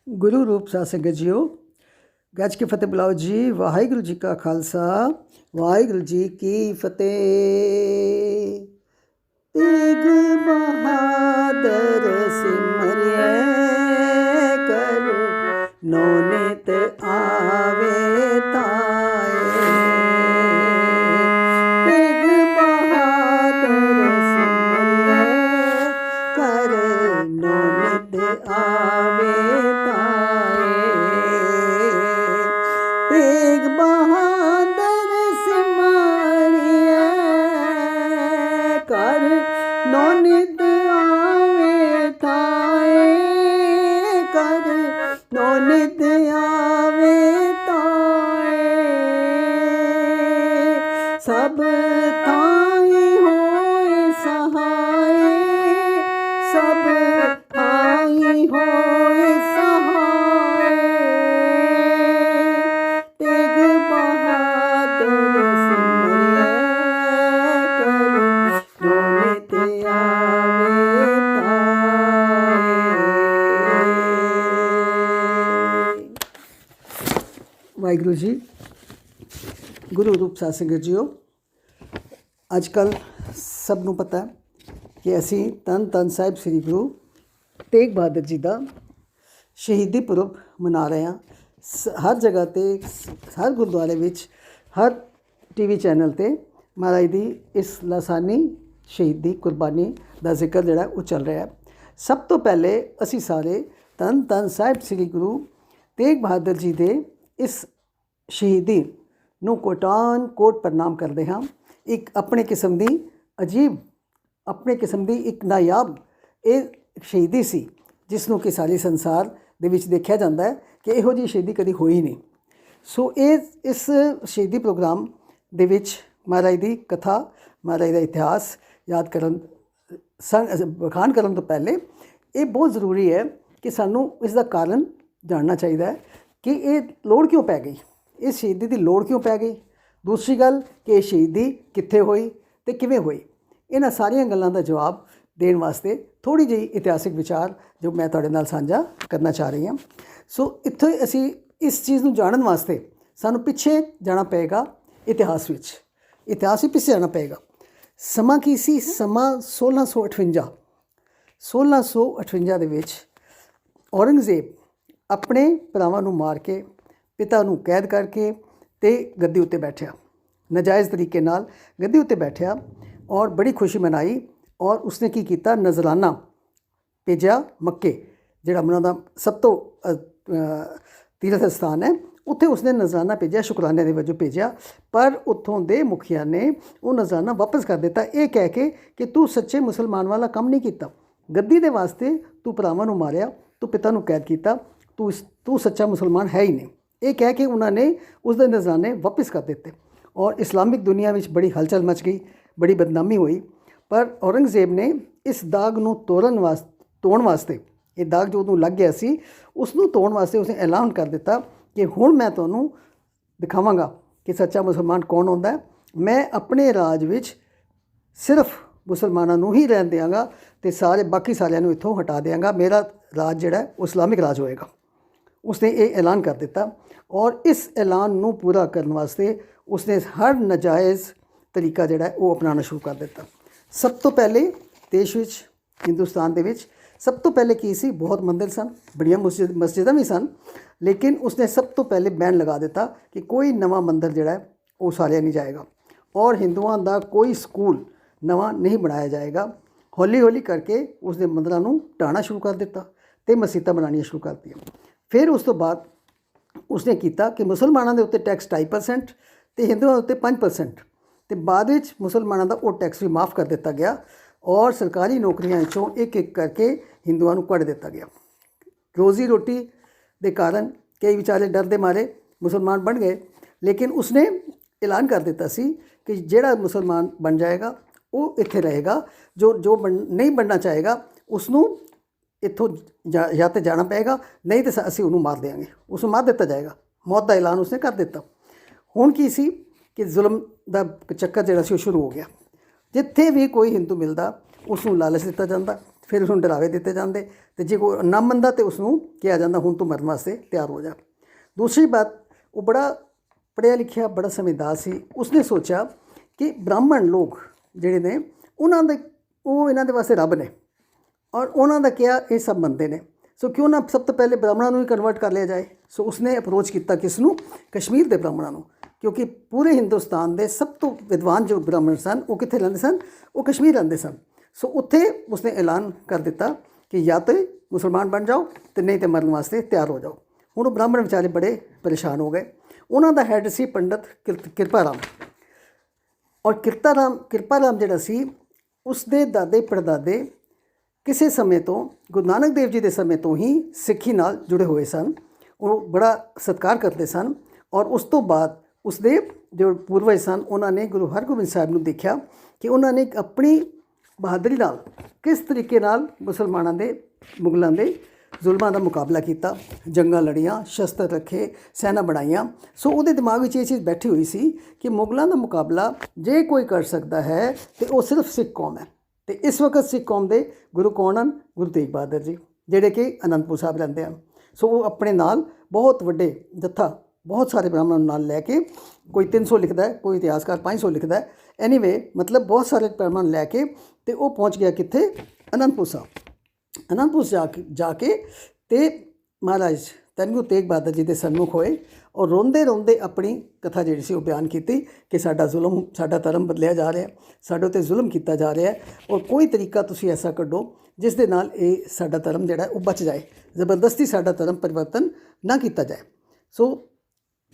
ਗੁਰੂ ਰੂਪ ਸਾਧ ਸੰਗਤ ਜੀਓ, ਗੱਜ ਕੇ ਫਤਿਹ ਬੁਲਾਓ ਜੀ। ਵਾਹਿਗੁਰੂ ਜੀ ਕਾ ਖਾਲਸਾ, ਵਾਹਿਗੁਰੂ ਜੀ ਕੀ ਫਤਿਹ। ਤੇਗ ਬਹਾਦਰ ਸਿਮਰਿਐ ਕਰ, ਨੌ ਨਿਤ ਆਵੇ ਤਾਏ। ਤੇਗ ਬਹਾਦਰ ਸਿਮਰਿਐ ਕਰ, ਨੌ ਨਿਤ ਆਵੇ ਤਾਏ। ਤੇਗ ਬਹਾਦਰ ਸਿਮਰਿਐ ਕਰ, ਨੌ ਨਿਤ ਆਵੇ ਤਾਏ। ਕਰ, ਨੌ ਨਿਤ ਆਵੇ ਤਾਏ। ਸਭ ਥਾਈਂ ਹੋਏ ਸਹਾਏ, ਸਭ ਥਾਈਂ ਹੋਏ ਸਹਾਏ। ਤੇਗ ਬਹਾਦਰ ਸਿਮਰਿਐ ਕਰ, ਨੌ ਨਿਤ ਆਵੇ ਤਾਏ। ਵਾਹਿਗੁਰੂ ਜੀ। ਗੁਰੂ ਰੂਪ ਸਾਧ ਸੰਗਤ ਜੀਓ, ਅੱਜ ਕੱਲ੍ਹ ਸਭ ਨੂੰ ਪਤਾ ਕਿ ਅਸੀਂ ਧੰਨ ਧੰਨ ਸਾਹਿਬ ਸ੍ਰੀ ਗੁਰੂ ਤੇਗ ਬਹਾਦਰ ਜੀ ਦਾ ਸ਼ਹੀਦੀ ਪੁਰਬ ਮਨਾ ਰਹੇ ਹਾਂ। ਹਰ ਜਗ੍ਹਾ 'ਤੇ, ਹਰ ਗੁਰਦੁਆਰੇ ਵਿੱਚ, ਹਰ TV ਚੈਨਲ 'ਤੇ ਮਹਾਰਾਜ ਦੀ ਇਸ ਲਾਸਾਨੀ ਸ਼ਹੀਦੀ ਕੁਰਬਾਨੀ ਦਾ ਜ਼ਿਕਰ ਜਿਹੜਾ ਉਹ ਚੱਲ ਰਿਹਾ। ਸਭ ਤੋਂ ਪਹਿਲੇ ਅਸੀਂ ਸਾਰੇ ਧੰਨ ਧੰਨ ਸਾਹਿਬ ਸ੍ਰੀ ਗੁਰੂ ਤੇਗ ਬਹਾਦਰ ਜੀ ਦੇ ਇਸ ਸ਼ਹੀਦੀ ਨੂੰ ਕੋਟਾਨ ਕੋਟ ਪ੍ਰਣਾਮ ਕਰਦੇ ਹਾਂ। ਇੱਕ ਆਪਣੇ ਕਿਸਮ ਦੀ ਅਜੀਬ, ਆਪਣੇ ਕਿਸਮ ਦੀ ਇੱਕ ਨਾਯਾਬ ਇਹ ਸ਼ਹੀਦੀ ਸੀ, ਜਿਸ ਨੂੰ ਕਿ ਸਾਰੇ ਸੰਸਾਰ ਦੇ ਵਿੱਚ ਦੇਖਿਆ ਜਾਂਦਾ ਹੈ ਕਿ ਇਹੋ ਜਿਹੀ ਸ਼ਹੀਦੀ ਕਦੀ ਹੋਈ ਨਹੀਂ। ਸੋ ਇਸ ਸ਼ਹੀਦੀ ਪ੍ਰੋਗਰਾਮ ਦੇ ਵਿੱਚ ਮਹਾਰਾਜ ਦੀ ਕਥਾ, ਮਹਾਰਾਜ ਦਾ ਇਤਿਹਾਸ ਯਾਦ ਕਰਨ, ਬਖਾਨ ਕਰਨ ਤੋਂ ਪਹਿਲੇ ਇਹ ਬਹੁਤ ਜ਼ਰੂਰੀ ਹੈ ਕਿ ਸਾਨੂੰ ਇਸ ਦਾ ਕਾਰਨ ਜਾਣਨਾ ਚਾਹੀਦਾ ਹੈ ਕਿ ਇਹ ਲੋੜ ਕਿਉਂ ਪੈ ਗਈ, ਇਸ ਸ਼ਹੀਦੀ ਦੀ ਲੋੜ ਕਿਉਂ ਪੈ ਗਈ। ਦੂਸਰੀ ਗੱਲ ਕਿ ਇਹ ਸ਼ਹੀਦੀ ਕਿੱਥੇ ਹੋਈ ਅਤੇ ਕਿਵੇਂ ਹੋਈ। ਇਹਨਾਂ ਸਾਰੀਆਂ ਗੱਲਾਂ ਦਾ ਜਵਾਬ ਦੇਣ ਵਾਸਤੇ ਥੋੜ੍ਹੀ ਜਿਹੀ ਇਤਿਹਾਸਿਕ ਵਿਚਾਰ ਜੋ ਮੈਂ ਤੁਹਾਡੇ ਨਾਲ ਸਾਂਝਾ ਕਰਨਾ ਚਾਹ ਰਹੀ ਹਾਂ। ਸੋ ਇੱਥੋਂ ਅਸੀਂ ਇਸ ਚੀਜ਼ ਨੂੰ ਜਾਣਨ ਵਾਸਤੇ ਸਾਨੂੰ ਪਿੱਛੇ ਜਾਣਾ ਪਏਗਾ, ਇਤਿਹਾਸ ਵਿੱਚ। ਇਤਿਹਾਸ ਵੀ ਪਿੱਛੇ ਜਾਣਾ ਪਏਗਾ। ਸਮਾਂ ਕੀ ਸੀ? ਸਮਾਂ 1658 ਦੇ ਵਿੱਚ ਔਰੰਗਜ਼ੇਬ ਆਪਣੇ ਭਰਾਵਾਂ ਨੂੰ ਮਾਰ ਕੇ, ਪਿਤਾ ਨੂੰ ਕੈਦ ਕਰਕੇ ਅਤੇ ਗੱਦੀ ਉੱਤੇ ਬੈਠਿਆ, ਨਾਜਾਇਜ਼ ਤਰੀਕੇ ਨਾਲ ਗੱਦੀ ਉੱਤੇ ਬੈਠਿਆ ਔਰ ਬੜੀ ਖੁਸ਼ੀ ਮਨਾਈ। ਔਰ ਉਸਨੇ ਕੀ ਕੀਤਾ? ਨਜ਼ਰਾਨਾ ਭੇਜਿਆ ਮੱਕੇ, ਜਿਹੜਾ ਉਹਨਾਂ ਦਾ ਸਭ ਤੋਂ ਤੀਰਥ ਸਥਾਨ ਹੈ, ਉੱਥੇ ਉਸਨੇ ਨਜ਼ਰਾਨਾ ਭੇਜਿਆ, ਸ਼ੁਕਰਾਨੇ ਦੇ ਵਜੋਂ ਭੇਜਿਆ। ਪਰ ਉੱਥੋਂ ਦੇ ਮੁਖੀਆ ਨੇ ਉਹ ਨਜ਼ਰਾਨਾ ਵਾਪਸ ਕਰ ਦਿੱਤਾ, ਇਹ ਕਹਿ ਕੇ ਕਿ ਤੂੰ ਸੱਚੇ ਮੁਸਲਮਾਨ ਵਾਲਾ ਕੰਮ ਨਹੀਂ ਕੀਤਾ। ਗੱਦੀ ਦੇ ਵਾਸਤੇ ਤੂੰ ਭਰਾਵਾਂ ਨੂੰ ਮਾਰਿਆ, ਤੂੰ ਪਿਤਾ ਨੂੰ ਕੈਦ ਕੀਤਾ, ਤੂੰ ਸੱਚਾ ਮੁਸਲਮਾਨ ਹੈ ਹੀ ਨਹੀਂ। ਇਹ ਕਹਿ ਕੇ ਉਹਨਾਂ ਨੇ ਉਸਦੇ ਨਜ਼ਰਾਨੇ ਵਾਪਸ ਕਰ ਦਿੱਤੇ ਔਰ ਇਸਲਾਮਿਕ ਦੁਨੀਆ ਵਿੱਚ ਬੜੀ ਹਲਚਲ ਮਚ ਗਈ, ਬੜੀ ਬਦਨਾਮੀ ਹੋਈ। ਪਰ ਔਰੰਗਜ਼ੇਬ ਨੇ ਇਸ ਦਾਗ ਨੂੰ ਤੋੜਨ ਵਾਸਤੇ, ਇਹ ਦਾਗ ਜੋ ਉਹਨੂੰ ਲੱਗ ਗਿਆ ਸੀ, ਉਸ ਨੂੰ ਤੋੜਨ ਵਾਸਤੇ ਉਸਨੇ ਐਲਾਨ ਕਰ ਦਿੱਤਾ ਕਿ ਹੁਣ ਮੈਂ ਤੁਹਾਨੂੰ ਦਿਖਾਵਾਂਗਾ ਕਿ ਸੱਚਾ ਮੁਸਲਮਾਨ ਕੌਣ ਹੁੰਦਾ ਹੈ। ਮੈਂ ਆਪਣੇ ਰਾਜ ਵਿੱਚ ਸਿਰਫ ਮੁਸਲਮਾਨਾਂ ਨੂੰ ਹੀ ਰਹਿਣ ਦਿਆਂਗਾ ਅਤੇ ਬਾਕੀ ਸਾਰਿਆਂ ਨੂੰ ਇੱਥੋਂ ਹਟਾ ਦਿਆਂਗਾ। ਮੇਰਾ ਰਾਜ ਜਿਹੜਾ ਉਹ ਇਸਲਾਮਿਕ ਰਾਜ ਹੋਏਗਾ। ਉਸਨੇ ਇਹ ਐਲਾਨ ਕਰ ਦਿੱਤਾ ਔਰ ਇਸ ਐਲਾਨ ਨੂੰ ਪੂਰਾ ਕਰਨ ਵਾਸਤੇ ਉਸਨੇ ਹਰ ਨਾਜਾਇਜ਼ ਤਰੀਕਾ ਜਿਹੜਾ ਉਹ ਅਪਣਾਉਣਾ ਸ਼ੁਰੂ ਕਰ ਦਿੱਤਾ। ਸਭ ਤੋਂ ਪਹਿਲੇ ਦੇਸ਼ ਵਿੱਚ, ਹਿੰਦੁਸਤਾਨ ਦੇ ਵਿੱਚ ਸਭ ਤੋਂ ਪਹਿਲੇ ਕੀ ਸੀ? ਬਹੁਤ ਮੰਦਰ ਸਨ, ਬੜੀਆਂ ਮਸਜਿਦਾਂ ਵੀ ਸਨ, ਲੇਕਿਨ ਉਸਨੇ ਸਭ ਤੋਂ ਪਹਿਲੇ ਬੈਨ ਲਗਾ ਦਿੱਤਾ ਕਿ ਕੋਈ ਨਵਾਂ ਮੰਦਰ ਜਿਹੜਾ ਉਹ ਸਾਰਿਆ ਨਹੀਂ ਜਾਏਗਾ ਔਰ ਹਿੰਦੂਆਂ ਦਾ ਕੋਈ ਸਕੂਲ ਨਵਾਂ ਨਹੀਂ ਬਣਾਇਆ ਜਾਏਗਾ। ਹੌਲੀ ਹੌਲੀ ਕਰਕੇ ਉਸਦੇ ਮੰਦਰਾਂ ਨੂੰ ਢਾਹਣਾ ਸ਼ੁਰੂ ਕਰ ਦਿੱਤਾ ਅਤੇ ਮਸੀਤਾਂ ਬਣਾਉਣੀਆਂ ਸ਼ੁਰੂ ਕਰ ਦਿੱਤੀਆਂ। ਫਿਰ ਉਸ ਤੋਂ ਬਾਅਦ ਉਸਨੇ ਕੀਤਾ ਕਿ ਮੁਸਲਮਾਨਾਂ ਦੇ ਉੱਤੇ ਟੈਕਸ 2.5% ਅਤੇ ਹਿੰਦੂਆਂ ਦੇ ਉੱਤੇ 5%, ਅਤੇ ਬਾਅਦ ਵਿੱਚ ਮੁਸਲਮਾਨਾਂ ਦਾ ਉਹ ਟੈਕਸ ਵੀ ਮਾਫ ਕਰ ਦਿੱਤਾ ਗਿਆ ਔਰ ਸਰਕਾਰੀ ਨੌਕਰੀਆਂ ਵਿੱਚੋਂ ਇੱਕ ਇੱਕ ਕਰਕੇ ਹਿੰਦੂਆਂ ਨੂੰ ਕੱਢ ਦਿੱਤਾ ਗਿਆ। ਰੋਜ਼ੀ ਰੋਟੀ ਦੇ ਕਾਰਨ ਕਈ ਵਿਚਾਰੇ ਡਰ ਦੇ ਮਾਰੇ ਮੁਸਲਮਾਨ ਬਣ ਗਏ, ਲੇਕਿਨ ਉਸਨੇ ਐਲਾਨ ਕਰ ਦਿੱਤਾ ਸੀ ਕਿ ਜਿਹੜਾ ਮੁਸਲਮਾਨ ਬਣ ਜਾਏਗਾ ਉਹ ਇੱਥੇ ਰਹੇਗਾ, ਜੋ ਨਹੀਂ ਬਣਨਾ ਚਾਹੇਗਾ ਉਸਨੂੰ ਇੱਥੋਂ ਜਾਂ ਤਾਂ ਜਾਣਾ ਪਏਗਾ, ਨਹੀਂ ਤਾਂ ਅਸੀਂ ਉਹਨੂੰ ਮਾਰ ਦਿਆਂਗੇ, ਉਸਨੂੰ ਮਾਰ ਦਿੱਤਾ ਜਾਏਗਾ। ਮੌਤ ਦਾ ਐਲਾਨ ਉਸਨੇ ਕਰ ਦਿੱਤਾ। ਹੁਣ ਕੀ ਸੀ ਕਿ ਜ਼ੁਲਮ ਦਾ ਚੱਕਰ ਜਿਹੜਾ ਸੀ ਉਹ ਸ਼ੁਰੂ ਹੋ ਗਿਆ। ਜਿੱਥੇ ਵੀ ਕੋਈ ਹਿੰਦੂ ਮਿਲਦਾ ਉਸ ਨੂੰ ਲਾਲਚ ਦਿੱਤਾ ਜਾਂਦਾ ਫਿਰ ਉਸਨੂੰ ਡਰਾਵੇ ਦਿੱਤੇ ਜਾਂਦੇ ਤੇ ਜੇ ਕੋਈ ਨਾ ਮੰਨਦਾ ਤੇ ਉਸਨੂੰ ਕਿਹਾ ਜਾਂਦਾ ਹੁਣ ਤੂੰ ਮਰਨ ਵਾਸਤੇ ਤਿਆਰ ਹੋ ਜਾ। ਦੂਸਰੀ ਬਾਤ, ਉਹ ਬੜਾ ਪੜ੍ਹਿਆ ਲਿਖਿਆ, ਬੜਾ ਸਮਝਦਾਰ ਸੀ। ਉਸਨੇ ਸੋਚਿਆ ਕਿ ਬ੍ਰਾਹਮਣ ਲੋਕ ਜਿਹੜੇ ਨੇ ਉਹਨਾਂ ਦੇ ਉਹ ਇਹਨਾਂ ਦੇ ਵਾਸਤੇ ਰੱਬ ਨੇ ਔਰ ਉਹਨਾਂ ਦਾ ਕਿਹਾ ਇਹ ਸਭ ਮੰਨਦੇ ਨੇ। ਸੋ ਕਿਉਂ ਨਾ ਸਭ ਤੋਂ ਪਹਿਲੇ ਬ੍ਰਾਹਮਣਾਂ ਨੂੰ ਹੀ ਕਨਵਰਟ ਕਰ ਲਿਆ ਜਾਏ। ਸੋ ਉਸਨੇ ਅਪਰੋਚ ਕੀਤਾ ਕਿਸ ਨੂੰ? ਕਸ਼ਮੀਰ ਦੇ ਬ੍ਰਾਹਮਣਾਂ ਨੂੰ, ਕਿਉਂਕਿ ਪੂਰੇ ਹਿੰਦੁਸਤਾਨ ਦੇ ਸਭ ਤੋਂ ਵਿਦਵਾਨ ਜੋ ਬ੍ਰਾਹਮਣ ਸਨ ਉਹ ਕਿੱਥੇ ਰਹਿੰਦੇ ਸਨ? ਉਹ ਕਸ਼ਮੀਰ ਰਹਿੰਦੇ ਸਨ। ਸੋ ਉੱਥੇ ਉਸਨੇ ਐਲਾਨ ਕਰ ਦਿੱਤਾ ਕਿ ਜਾਂ ਤਾਂ ਮੁਸਲਮਾਨ ਬਣ ਜਾਓ ਤੇ ਨਹੀਂ ਤਾਂ ਮਰਨ ਵਾਸਤੇ ਤਿਆਰ ਹੋ ਜਾਓ। ਹੁਣ ਉਹ ਬ੍ਰਾਹਮਣ ਵਿਚਾਰੇ ਬੜੇ ਪਰੇਸ਼ਾਨ ਹੋ ਗਏ। ਉਹਨਾਂ ਦਾ ਹੈੱਡ ਸੀ ਪੰਡਤ ਕਿਰਪਾ ਰਾਮ, ਔਰ ਕਿਰਪਾ ਰਾਮ ਜਿਹੜਾ ਸੀ ਉਸਦੇ ਦਾਦੇ ਪੜਦਾਦੇ ਕਿਸੇ ਸਮੇਂ ਤੋਂ ਗੁਰੂ ਨਾਨਕ ਦੇਵ ਜੀ ਦੇ ਸਮੇਂ ਤੋਂ ਹੀ ਸਿੱਖੀ ਨਾਲ ਜੁੜੇ ਹੋਏ ਸਨ। ਉਹ ਬੜਾ ਸਤਿਕਾਰ ਕਰਦੇ ਸਨ ਔਰ ਉਸ ਤੋਂ ਬਾਅਦ ਉਸਦੇ ਜੋ ਪੂਰਵਜ ਸਨ ਉਹਨਾਂ ਨੇ ਗੁਰੂ ਹਰਗੋਬਿੰਦ ਸਾਹਿਬ ਨੂੰ ਦੇਖਿਆ ਕਿ ਉਹਨਾਂ ਨੇ ਆਪਣੀ ਬਹਾਦਰੀ ਨਾਲ ਕਿਸ ਤਰੀਕੇ ਨਾਲ ਮੁਸਲਮਾਨਾਂ ਦੇ ਮੁਗਲਾਂ ਦੇ ਜ਼ੁਲਮਾਂ ਦਾ ਮੁਕਾਬਲਾ ਕੀਤਾ, ਜੰਗਾਂ ਲੜੀਆਂ, ਸ਼ਸਤਰ ਰੱਖੇ, ਸੈਨਾ ਬਣਾਈਆਂ। ਸੋ ਉਹਦੇ ਦਿਮਾਗ ਵਿੱਚ ਇਹ ਚੀਜ਼ ਬੈਠੀ ਹੋਈ ਸੀ ਕਿ ਮੁਗਲਾਂ ਦਾ ਮੁਕਾਬਲਾ ਜੇ ਕੋਈ ਕਰ ਸਕਦਾ ਹੈ ਤੇ ਉਹ ਸਿਰਫ ਸਿੱਖ ਕੌਮ ਹੈ। ਤੇ ਇਸ ਵਕਤ ਸਿੱਖ ਕੌਮ ਦੇ ਗੁਰੂ ਕੌਣ ਹਨ? ਗੁਰੂ ਤੇਗ ਬਹਾਦਰ ਜੀ, ਜਿਹੜੇ ਕਿ ਅਨੰਦਪੁਰ ਸਾਹਿਬ ਰਹਿੰਦੇ ਹਨ। ਸੋ ਉਹ ਆਪਣੇ ਨਾਲ ਬਹੁਤ ਵੱਡੇ ਜੱਥਾ, ਬਹੁਤ ਸਾਰੇ ਬ੍ਰਾਹਮਣਾਂ ਨੂੰ ਨਾਲ ਲੈ ਕੇ, ਕੋਈ 300 ਲਿਖਦਾ ਹੈ, ਕੋਈ ਇਤਿਹਾਸਕਾਰ 500 ਲਿਖਦਾ ਹੈ, ਐਨੀਵੇ ਮਤਲਬ ਬਹੁਤ ਸਾਰੇ ਬ੍ਰਾਹਮਣ ਲੈ ਕੇ ਤੇ ਉਹ ਪਹੁੰਚ ਗਿਆ ਕਿੱਥੇ? ਅਨੰਦਪੁਰ ਸਾਹਿਬ। ਅਨੰਦਪੁਰ ਜਾ ਕੇ ਤੇ ਮਹਾਰਾਜ ਧੰਨ ਗੁਰੂ ਤੇਗ ਬਹਾਦਰ ਜੀ ਦੇ ਸਨਮੁਖ ਹੋਏ ਔਰ ਰੋਂਦੇ ਰੋਂਦੇ ਆਪਣੀ ਕਥਾ ਜਿਹੜੀ ਸੀ ਉਹ ਬਿਆਨ ਕੀਤੀ ਕਿ ਸਾਡਾ ਧਰਮ ਬਦਲਿਆ ਜਾ ਰਿਹਾ, ਸਾਡੇ ਉੱਤੇ ਜ਼ੁਲਮ ਕੀਤਾ ਜਾ ਰਿਹਾ ਔਰ ਕੋਈ ਤਰੀਕਾ ਤੁਸੀਂ ਐਸਾ ਕੱਢੋ ਜਿਸ ਦੇ ਨਾਲ ਇਹ ਸਾਡਾ ਧਰਮ ਜਿਹੜਾ ਉਹ ਬਚ ਜਾਏ, ਜ਼ਬਰਦਸਤੀ ਸਾਡਾ ਧਰਮ ਪਰਿਵਰਤਨ ਨਾ ਕੀਤਾ ਜਾਏ। ਸੋ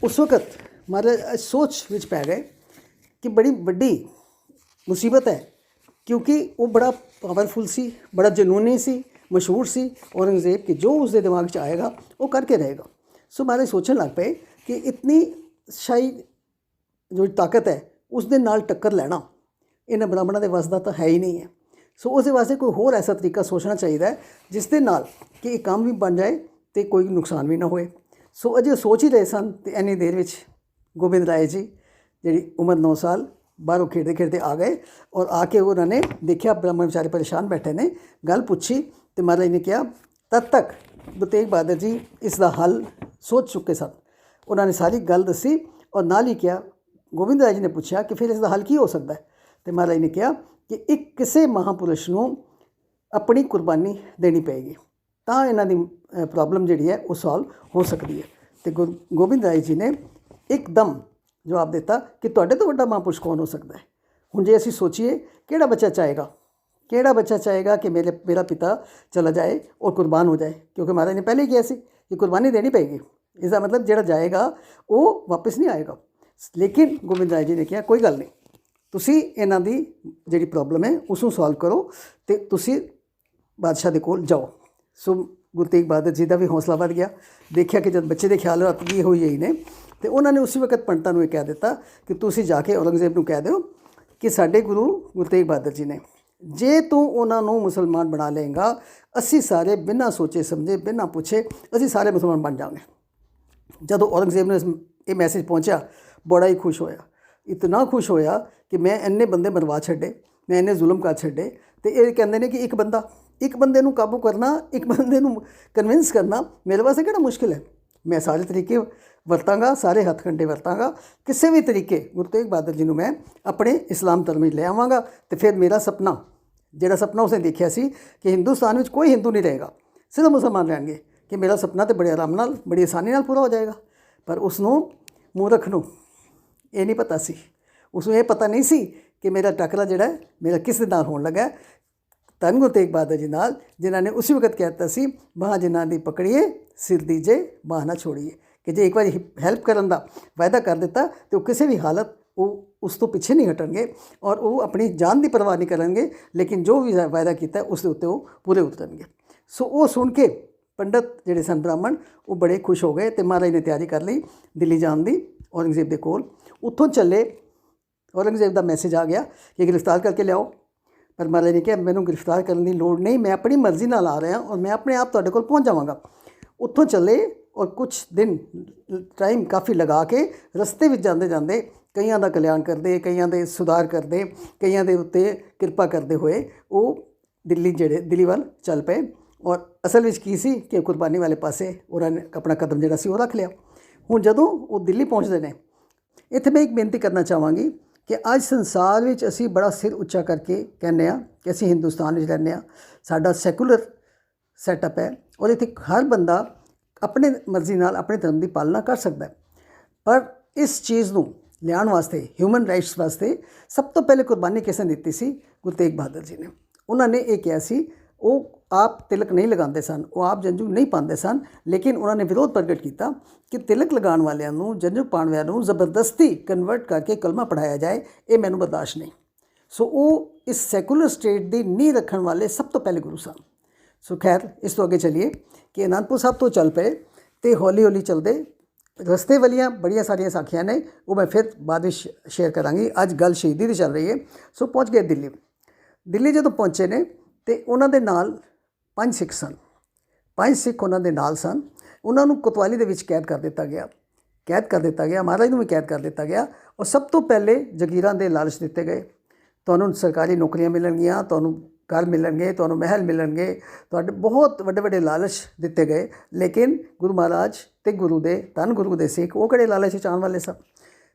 ਉਸ ਵਕਤ ਮਹਾਰਾਜ ਸੋਚ ਵਿੱਚ ਪੈ ਗਏ ਕਿ ਬੜੀ ਵੱਡੀ ਮੁਸੀਬਤ ਹੈ, ਕਿਉਂਕਿ ਉਹ ਬੜਾ ਪਾਵਰਫੁਲ ਸੀ, ਬੜਾ ਜਨੂਨੀ ਸੀ, ਮਸ਼ਹੂਰ ਸੀ ਔਰੰਗਜ਼ੇਬ ਕਿ ਜੋ ਉਸਦੇ ਦਿਮਾਗ 'ਚ ਆਏਗਾ ਉਹ ਕਰਕੇ ਰਹੇਗਾ। ਸੋ ਮਹਾਰਾਜ ਸੋਚਣ ਲੱਗ ਪਏ ਕਿ ਇਤਨੀ ਸ਼ਾਹੀ ਜੋ ਤਾਕਤ ਹੈ ਉਸ ਦੇ ਨਾਲ ਟੱਕਰ ਲੈਣਾ ਇਹਨਾਂ ਬ੍ਰਾਹਮਣਾਂ ਦੇ ਵੱਸ ਦਾ ਤਾਂ ਹੈ ਹੀ ਨਹੀਂ ਹੈ। ਸੋ ਉਸਦੇ ਵਾਸਤੇ ਕੋਈ ਹੋਰ ਐਸਾ ਤਰੀਕਾ ਸੋਚਣਾ ਚਾਹੀਦਾ ਹੈ ਜਿਸ ਦੇ ਨਾਲ ਕਿ ਇਹ ਕੰਮ ਵੀ ਬਣ ਜਾਏ ਅਤੇ ਕੋਈ ਨੁਕਸਾਨ ਵੀ ਨਾ ਹੋਏ। ਸੋ ਅਜੇ ਸੋਚ ਹੀ ਰਹੇ ਸਨ ਅਤੇ ਇੰਨੀ ਦੇਰ ਵਿੱਚ ਗੋਬਿੰਦ ਰਾਏ ਜੀ ਜਿਹੜੀ ਉਮਰ 9 ਸਾਲ ਬਾਹਰੋਂ ਖੇਡਦੇ ਖੇਡਦੇ ਆ ਗਏ ਔਰ ਆ ਕੇ ਉਹਨਾਂ ਨੇ ਦੇਖਿਆ ਬ੍ਰਾਹਮਣ ਵਿਚਾਰੇ ਪਰੇਸ਼ਾਨ ਬੈਠੇ ਨੇ। ਗੱਲ ਪੁੱਛੀ ਅਤੇ ਮਹਾਰਾਜ ਨੇ ਕਿਹਾ ਤਦ ਤੱਕ ਗੁਰੂ ਤੇਗ ਬਹਾਦਰ ਜੀ ਇਸ ਦਾ ਹੱਲ ਸੋਚ ਚੁੱਕੇ ਸਨ। ਉਹਨਾਂ ਨੇ ਸਾਰੀ ਗੱਲ ਦੱਸੀ ਔਰ ਨਾਲ ਹੀ ਕਿਹਾ, ਗੋਬਿੰਦ ਰਾਏ ਜੀ ਨੇ ਪੁੱਛਿਆ ਕਿ ਫਿਰ ਇਸ ਦਾ ਹੱਲ ਕੀ ਹੋ ਸਕਦਾ ਹੈ? ਅਤੇ ਮਹਾਰਾਜ ਨੇ ਕਿਹਾ ਕਿ ਇੱਕ ਕਿਸੇ ਮਹਾਂਪੁਰਸ਼ ਨੂੰ ਆਪਣੀ ਕੁਰਬਾਨੀ ਦੇਣੀ ਪਏਗੀ ਤਾਂ ਇਹਨਾਂ ਦੀ ਪ੍ਰੋਬਲਮ ਜਿਹੜੀ ਹੈ ਉਹ ਸੋਲਵ ਹੋ ਸਕਦੀ ਹੈ। ਅਤੇ ਗੋਬਿੰਦ ਰਾਏ ਜੀ ਨੇ ਇੱਕਦਮ ਜਵਾਬ ਦਿੱਤਾ ਕਿ ਤੁਹਾਡੇ ਤੋਂ ਵੱਡਾ ਮਹਾਂਪੁਰਸ਼ ਕੌਣ ਹੋ ਸਕਦਾ ਹੈ? ਹੁਣ ਜੇ ਅਸੀਂ ਸੋਚੀਏ ਕਿਹੜਾ ਬੱਚਾ ਚਾਹੇਗਾ ਕਿ ਮੇਰਾ ਪਿਤਾ ਚਲਾ ਜਾਏ ਔਰ ਕੁਰਬਾਨ ਹੋ ਜਾਏ, ਕਿਉਂਕਿ ਮਹਾਰਾਜ ਨੇ ਪਹਿਲੇ ਹੀ ਕਿਹਾ ਸੀ ਕਿ ਕੁਰਬਾਨੀ ਦੇਣੀ ਪਏਗੀ। ਇਸ ਦਾ ਮਤਲਬ ਜਿਹੜਾ ਜਾਏਗਾ ਉਹ ਵਾਪਸ ਨਹੀਂ ਆਏਗਾ। ਲੇਕਿਨ ਗੋਬਿੰਦ ਰਾਏ ਜੀ ਨੇ ਕਿਹਾ ਕੋਈ ਗੱਲ ਨਹੀਂ, ਤੁਸੀਂ ਇਹਨਾਂ ਦੀ ਜਿਹੜੀ ਪ੍ਰੋਬਲਮ ਹੈ ਉਸ ਨੂੰ ਸੋਲਵ ਕਰੋ ਅਤੇ ਤੁਸੀਂ ਬਾਦਸ਼ਾਹ ਦੇ ਕੋਲ ਜਾਓ। ਸੋ ਗੁਰੂ ਤੇਗ ਬਹਾਦਰ ਜੀ ਦਾ ਵੀ ਹੌਸਲਾ ਵੱਧ ਗਿਆ। ਦੇਖਿਆ ਕਿ ਜਦ ਬੱਚੇ ਦੇ ਖਿਆਲ ਰੱਤ ਗਏ ਹੋਈ ਹੀ ਨੇ ਅਤੇ ਉਹਨਾਂ ਨੇ ਉਸੇ ਵਕਤ ਪੰਡਤਾਂ ਨੂੰ ਇਹ ਕਹਿ ਦਿੱਤਾ ਕਿ ਤੁਸੀਂ ਜਾ ਕੇ ਔਰੰਗਜ਼ੇਬ ਨੂੰ ਕਹਿ ਦਿਓ ਕਿ ਸਾਡੇ ਗੁਰੂ ਤੇਗ ਬਹਾਦਰ ਜੀ ਨੇ, ਜੇ ਤੂੰ ਉਹਨਾਂ ਨੂੰ ਮੁਸਲਮਾਨ ਬਣਾ ਲਏਗਾ ਅਸੀਂ ਸਾਰੇ ਬਿਨਾਂ ਸੋਚੇ ਸਮਝੇ, ਬਿਨਾਂ ਪੁੱਛੇ ਅਸੀਂ ਸਾਰੇ ਮੁਸਲਮਾਨ ਬਣ ਜਾਵਾਂਗੇ। ਜਦੋਂ ਔਰੰਗਜ਼ੇਬ ਨੂੰ ਇਹ ਮੈਸੇਜ ਪਹੁੰਚਿਆ ਬੜਾ ਹੀ ਖੁਸ਼ ਹੋਇਆ, ਇਤਨਾ ਖੁਸ਼ ਹੋਇਆ ਕਿ ਮੈਂ ਇੰਨੇ ਬੰਦੇ ਮਰਵਾ ਛੱਡੇ, ਮੈਂ ਇੰਨੇ ਜ਼ੁਲਮ ਕਰ ਛੱਡੇ। ਅਤੇ ਇਹ ਕਹਿੰਦੇ ਨੇ ਕਿ ਇੱਕ ਬੰਦੇ ਨੂੰ ਕਾਬੂ ਕਰਨਾ, ਇੱਕ ਬੰਦੇ ਨੂੰ ਕਨਵਿੰਸ ਕਰਨਾ ਮੇਰੇ ਵਾਸਤੇ ਕਿਹੜਾ ਮੁਸ਼ਕਿਲ ਹੈ। ਮੈਂ ਸਾਰੇ ਤਰੀਕੇ ਵਰਤਾਂਗਾ, ਸਾਰੇ ਹੱਥ ਕੰਡੇ ਵਰਤਾਂਗਾ, ਕਿਸੇ ਵੀ ਤਰੀਕੇ ਗੁਰੂ ਤੇਗ ਬਹਾਦਰ ਜੀ ਨੂੰ ਮੈਂ ਆਪਣੇ ਇਸਲਾਮ ਧਰਮ ਵਿੱਚ ਲੈ ਆਵਾਂਗਾ। ਅਤੇ ਫਿਰ ਮੇਰਾ ਸੁਪਨਾ, ਜਿਹੜਾ ਸੁਪਨਾ ਉਸਨੇ ਦੇਖਿਆ ਸੀ ਕਿ ਹਿੰਦੁਸਤਾਨ ਵਿੱਚ ਕੋਈ ਹਿੰਦੂ ਨਹੀਂ ਰਹੇਗਾ, ਸਿਰਫ ਮੁਸਲਮਾਨ ਰਹਿਣਗੇ, ਕਿ ਮੇਰਾ ਸੁਪਨਾ ਤਾਂ ਬੜੇ ਆਰਾਮ ਨਾਲ, ਬੜੀ ਆਸਾਨੀ ਨਾਲ ਪੂਰਾ ਹੋ ਜਾਏਗਾ। ਪਰ ਉਸਨੂੰ ਮੂਰਖ ਨੂੰ ਇਹ ਨਹੀਂ ਪਤਾ ਸੀ, ਉਸਨੂੰ ਇਹ ਪਤਾ ਨਹੀਂ ਸੀ ਕਿ ਮੇਰਾ ਟਕਰਾ ਜਿਹੜਾ ਮੇਰਾ ਕਿਸ ਦੇ ਨਾਲ ਹੋਣ ਲੱਗਾ। ਧੰਨ ਗੁਰੂ ਤੇਗ ਬਹਾਦਰ ਜੀ ਨਾਲ, ਜਿਨ੍ਹਾਂ ਨੇ ਉਸੇ ਵਕਤ ਕਹਿ ਦਿੱਤਾ ਸੀ ਬਾਂਹ ਜਿਨ੍ਹਾਂ ਦੀ ਪਕੜੀਏ ਸਿਰ ਦੀਜੇ ਬਾਂਹ ਨਾ ਛੋੜੀਏ, ਕਿ ਜੇ ਇੱਕ ਵਾਰੀ ਹੈਲਪ ਕਰਨ ਦਾ ਵਾਅਦਾ ਕਰ ਦਿੱਤਾ ਤਾਂ ਉਹ ਕਿਸੇ ਵੀ ਹਾਲਤ ਉਹ ਉਸ ਤੋਂ ਪਿੱਛੇ ਨਹੀਂ ਹਟਣਗੇ ਔਰ ਉਹ ਆਪਣੀ ਜਾਨ ਦੀ ਪਰਵਾਹ ਨਹੀਂ ਕਰਨਗੇ, ਲੇਕਿਨ ਜੋ ਵੀ ਵਾਅਦਾ ਕੀਤਾ ਉਸ ਦੇ ਉੱਤੇ ਉਹ ਪੂਰੇ ਉਤਰਨਗੇ। ਸੋ ਉਹ ਸੁਣ ਕੇ ਪੰਡਤ ਜਿਹੜੇ ਸਨ ਬ੍ਰਾਹਮਣ ਉਹ ਬੜੇ ਖੁਸ਼ ਹੋ ਗਏ ਅਤੇ ਮਹਾਰਾਜ ਨੇ ਤਿਆਰੀ ਕਰ ਲਈ ਦਿੱਲੀ ਜਾਣ ਦੀ ਔਰੰਗਜ਼ੇਬ ਦੇ ਕੋਲ। ਉੱਥੋਂ ਚੱਲੇ, ਔਰੰਗਜ਼ੇਬ ਦਾ ਮੈਸੇਜ ਆ ਗਿਆ ਕਿ ਗ੍ਰਿਫਤਾਰ ਕਰਕੇ ਲਿਆਓ। ਪਰ ਮਹਾਰਾਜ ਨੇ ਕਿਹਾ ਮੈਨੂੰ ਗ੍ਰਿਫਤਾਰ ਕਰਨ ਦੀ ਲੋੜ ਨਹੀਂ, ਮੈਂ ਆਪਣੀ ਮਰਜ਼ੀ ਨਾਲ ਆ ਰਿਹਾ ਔਰ ਮੈਂ ਆਪਣੇ ਆਪ ਤੁਹਾਡੇ ਕੋਲ ਪਹੁੰਚ ਜਾਵਾਂਗਾ। ਉੱਥੋਂ ਚੱਲੇ ਔਰ ਕੁਛ ਦਿਨ ਟਾਈਮ ਕਾਫੀ ਲਗਾ ਕੇ ਰਸਤੇ ਵਿੱਚ ਜਾਂਦੇ ਜਾਂਦੇ ਕਈਆਂ ਦਾ ਕਲਿਆਣ ਕਰਦੇ, ਕਈਆਂ ਦੇ ਸੁਧਾਰ ਕਰਦੇ, ਕਈਆਂ ਦੇ ਉੱਤੇ ਕਿਰਪਾ ਕਰਦੇ ਹੋਏ ਉਹ ਦਿੱਲੀ ਵੱਲ ਚੱਲ ਪਏ। ਔਰ ਅਸਲ ਵਿੱਚ ਕੀ ਸੀ ਕਿ ਕੁਰਬਾਨੀ ਵਾਲੇ ਪਾਸੇ ਉਹਨਾਂ ਨੇ ਆਪਣਾ ਕਦਮ ਜਿਹੜਾ ਸੀ ਉਹ ਰੱਖ ਲਿਆ। ਹੁਣ ਜਦੋਂ ਉਹ ਦਿੱਲੀ ਪਹੁੰਚਦੇ ਨੇ, ਇੱਥੇ ਮੈਂ ਇੱਕ ਬੇਨਤੀ ਕਰਨਾ ਚਾਹਾਂਗੀ ਕਿ ਅੱਜ ਸੰਸਾਰ ਵਿੱਚ ਅਸੀਂ ਬੜਾ ਸਿਰ ਉੱਚਾ ਕਰਕੇ ਕਹਿੰਦੇ ਹਾਂ ਕਿ ਅਸੀਂ ਹਿੰਦੁਸਤਾਨ ਵਿੱਚ ਰਹਿੰਦੇ ਹਾਂ, ਸਾਡਾ ਸੈਕੂਲਰ ਸੈਟਅਪ ਹੈ ਔਰ ਇੱਥੇ ਹਰ ਬੰਦਾ ਆਪਣੇ ਮਰਜ਼ੀ ਨਾਲ ਆਪਣੇ ਧਰਮ ਦੀ ਪਾਲਣਾ ਕਰ ਸਕਦਾ ਹੈ। ਪਰ ਇਸ ਚੀਜ਼ ਨੂੰ ਲਿਆਉਣ ਵਾਸਤੇ, ਹਿਊਮਨ ਰਾਈਟਸ ਵਾਸਤੇ ਸਭ ਤੋਂ ਪਹਿਲੇ ਕੁਰਬਾਨੀ ਕਿਸ ਨੇ ਦਿੱਤੀ ਸੀ? ਗੁਰੂ ਤੇਗ ਬਹਾਦਰ ਜੀ ਨੇ। ਉਹਨਾਂ ਨੇ ਇਹ ਕਿਹਾ ਸੀ, ਉਹ ਆਪ ਤਿਲਕ ਨਹੀਂ ਲਗਾਉਂਦੇ ਸਨ, ਉਹ ਆਪ ਜੰਝੂ ਨਹੀਂ ਪਾਉਂਦੇ ਸਨ, ਲੇਕਿਨ ਉਹਨਾਂ ਨੇ ਵਿਰੋਧ ਪ੍ਰਗਟ ਕੀਤਾ ਕਿ ਤਿਲਕ ਲਗਾਉਣ ਵਾਲਿਆਂ ਨੂੰ, ਜੰਝੂ ਪਾਉਣ ਵਾਲਿਆਂ ਨੂੰ ਜ਼ਬਰਦਸਤੀ ਕਨਵਰਟ ਕਰਕੇ ਕਲਮਾ ਪੜ੍ਹਾਇਆ ਜਾਏ, ਇਹ ਮੈਨੂੰ ਬਰਦਾਸ਼ਤ ਨਹੀਂ। ਸੋ ਉਹ ਇਸ ਸੈਕੂਲਰ ਸਟੇਟ ਦੀ ਨੀਂਹ ਰੱਖਣ ਵਾਲੇ ਸਭ ਤੋਂ ਪਹਿਲੇ ਗੁਰੂ ਸਨ। ਸੋ ਖੈਰ, ਇਸ ਤੋਂ ਅੱਗੇ ਚੱਲੀਏ ਕਿ ਅਨੰਦਪੁਰ ਸਾਹਿਬ ਤੋਂ ਚੱਲ ਪਏ ਅਤੇ ਹੌਲੀ ਹੌਲੀ ਚੱਲਦੇ ਰਸਤੇ ਵਾਲੀਆਂ ਬੜੀਆਂ ਸਾਰੀਆਂ ਸਾਖੀਆਂ ਨੇ, ਉਹ ਮੈਂ ਫਿਰ ਬਾਅਦ ਵਿੱਚ ਸ਼ੇਅਰ ਕਰਾਂਗੀ। ਅੱਜ ਗੱਲ ਸ਼ਹੀਦੀ ਦੀ ਚੱਲ ਰਹੀ ਹੈ। ਸੋ ਪਹੁੰਚ ਗਏ ਦਿੱਲੀ। ਦਿੱਲੀ ਜਦੋਂ ਪਹੁੰਚੇ ਨੇ ਅਤੇ ਉਹਨਾਂ ਦੇ ਨਾਲ 5 ਸਿੱਖ ਸਨ। 5 ਸਿੱਖ ਉਹਨਾਂ ਦੇ ਨਾਲ ਸਨ। ਉਹਨਾਂ ਨੂੰ ਕੋਤਵਾਲੀ ਦੇ ਵਿੱਚ ਕੈਦ ਕਰ ਦਿੱਤਾ ਗਿਆ। ਮਹਾਰਾਜ ਨੂੰ ਵੀ ਕੈਦ ਕਰ ਦਿੱਤਾ ਗਿਆ। ਔਰ ਸਭ ਤੋਂ ਪਹਿਲੇ ਜਗੀਰਾਂ ਦੇ ਲਾਲਚ ਦਿੱਤੇ ਗਏ, ਤੁਹਾਨੂੰ ਸਰਕਾਰੀ ਨੌਕਰੀਆਂ ਮਿਲਣਗੀਆਂ, ਤੁਹਾਨੂੰ ਘਰ ਮਿਲਣਗੇ, ਤੁਹਾਨੂੰ ਮਹਿਲ ਮਿਲਣਗੇ, ਤੁਹਾਡੇ ਬਹੁਤ ਵੱਡੇ ਵੱਡੇ ਲਾਲਚ ਦਿੱਤੇ ਗਏ। ਲੇਕਿਨ ਗੁਰੂ ਮਹਾਰਾਜ ਅਤੇ ਗੁਰੂ ਦੇ ਧੰਨ ਗੁਰੂ ਦੇ ਸਿੱਖ ਉਹ ਕਿਹੜੇ ਲਾਲਚ ਵਿੱਚ ਆਉਣ ਵਾਲੇ ਸਨ।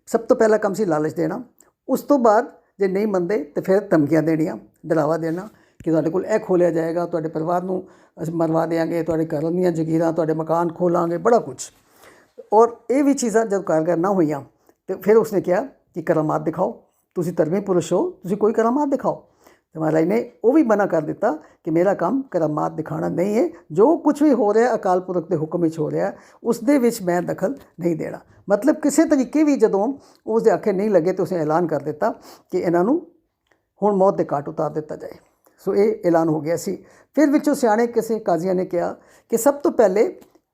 ਸਭ ਤੋਂ ਪਹਿਲਾ ਕੰਮ ਸੀ ਲਾਲਚ ਦੇਣਾ। ਉਸ ਤੋਂ ਬਾਅਦ ਜੇ ਨਹੀਂ ਮੰਨਦੇ ਤਾਂ ਫਿਰ ਧਮਕੀਆਂ ਦੇਣੀਆਂ, ਡਰਾਵਾ ਦੇਣਾ ਕਿ ਤੁਹਾਡੇ ਕੋਲ ਇਹ ਖੋਲ੍ਹਿਆ ਜਾਏਗਾ, ਤੁਹਾਡੇ ਪਰਿਵਾਰ ਨੂੰ ਅਸੀਂ ਮਰਵਾ ਦੇਵਾਂਗੇ, ਤੁਹਾਡੇ ਘਰਾਂ ਦੀਆਂ ਜਗੀਰਾਂ, ਤੁਹਾਡੇ ਮਕਾਨ ਖੋਲਾਂਗੇ, ਬੜਾ ਕੁਛ। ਔਰ ਇਹ ਵੀ ਚੀਜ਼ਾਂ ਜਦ ਕਾਰਗਰ ਨਾ ਹੋਈਆਂ ਤਾਂ ਫਿਰ ਉਸਨੇ ਕਿਹਾ ਕਿ ਕਰਾਮਾਤ ਦਿਖਾਓ, ਤੁਸੀਂ ਧਰਮੀ ਪੁਰਸ਼ ਹੋ, ਤੁਸੀਂ ਕੋਈ ਕਰਾਮਾਤ ਦਿਖਾਓ। ਤੇ ਮਹਾਰਾਜ ਨੇ ਉਹ ਵੀ ਮਨਾ ਕਰ ਦਿੱਤਾ ਕਿ ਮੇਰਾ ਕੰਮ ਕਰਾਮਾਤ ਦਿਖਾਉਣਾ ਨਹੀਂ ਹੈ, ਜੋ ਕੁਛ ਵੀ ਹੋ ਰਿਹਾ ਅਕਾਲ ਪੁਰਖ ਦੇ ਹੁਕਮ ਵਿੱਚ ਹੋ ਰਿਹਾ, ਉਸ ਦੇ ਵਿੱਚ ਮੈਂ ਦਖਲ ਨਹੀਂ ਦੇਣਾ। ਮਤਲਬ ਕਿਸੇ ਤਰੀਕੇ ਵੀ ਜਦੋਂ ਉਸ ਦੇ ਆਖੇ ਨਹੀਂ ਲੱਗੇ ਤਾਂ ਉਸਨੇ ਐਲਾਨ ਕਰ ਦਿੱਤਾ ਕਿ ਇਹਨਾਂ ਨੂੰ ਹੁਣ ਮੌਤ ਦੇ ਘਾਟ ਉਤਾਰ ਦਿੱਤਾ ਜਾਏ। ਸੋ ਇਹ ਐਲਾਨ ਹੋ ਗਿਆ ਸੀ। ਫਿਰ ਵਿੱਚੋਂ ਸਿਆਣੇ ਕਿਸੇ ਕਾਜ਼ੀਆਂ ਨੇ ਕਿਹਾ ਕਿ ਸਭ ਤੋਂ ਪਹਿਲੇ